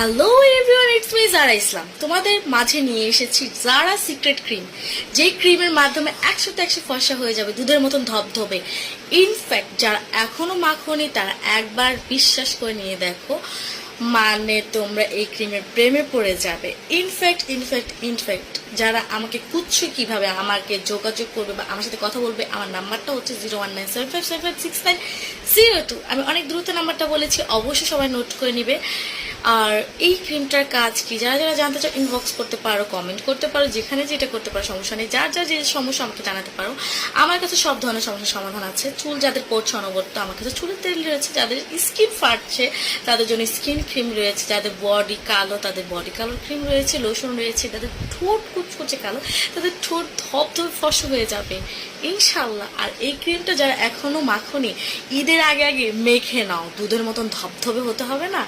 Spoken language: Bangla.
হ্যালো এভরিওয়ান, ইটস মি জারা ইসলাম। তোমাদের মাঝে নিয়ে এসেছি জারা সিক্রেট ক্রিম, যেই ক্রিমের মাধ্যমে 100% ফর্সা হয়ে যাবে, দুধের মতন ধবধবে। ইনফ্যাক্ট যারা এখনো মাখোনি তারা একবার বিশ্বাস করে নিয়ে দেখো, মানে তোমরা এই ক্রিমের প্রেমে পড়ে যাবে। ইনফ্যাক্ট যারা আমাকে খুঁজছো কিভাবে আমাকে যোগাযোগ করবে বা আমার সাথে কথা বলবে, আমার নাম্বারটা হচ্ছে 01975756902। আমি অনেক দ্রুত নাম্বারটা বলেছি, অবশ্যই সবাই নোট করে নিবে। আর এই ক্রিমটার কাজ কি, যারা যারা জানতে চাও ইনবক্স করতে পারো, কমেন্ট করতে পারো, যেখানে যেটা করতে পারো, সমস্যা নেই। যার যার যে সমস্যা আমাকে জানাতে পারো। আমার কাছে সব ধরনের সমস্যার সমাধান আছে। চুল যাদের পড়ছে অনবরত, আমার কাছে চুলের তেল রয়েছে। যাদের স্কিন ফাটছে তাদের জন্য স্কিন ক্রিম রয়েছে। যাদের বডি কালো তাদের বডি কালোর ক্রিম রয়েছে, লোশন রয়েছে। যাদের ঠোঁট কুচকুচে কালো তাদের ঠোঁট ধবধবে ফর্সা হয়ে যাবে ইনশাল্লাহ। আর এই ক্রিমটা যারা এখনো মাখোনি, ঈদের আগে আগে মেখে নাও, দুধের মতন ধবধবে হতে হবে না।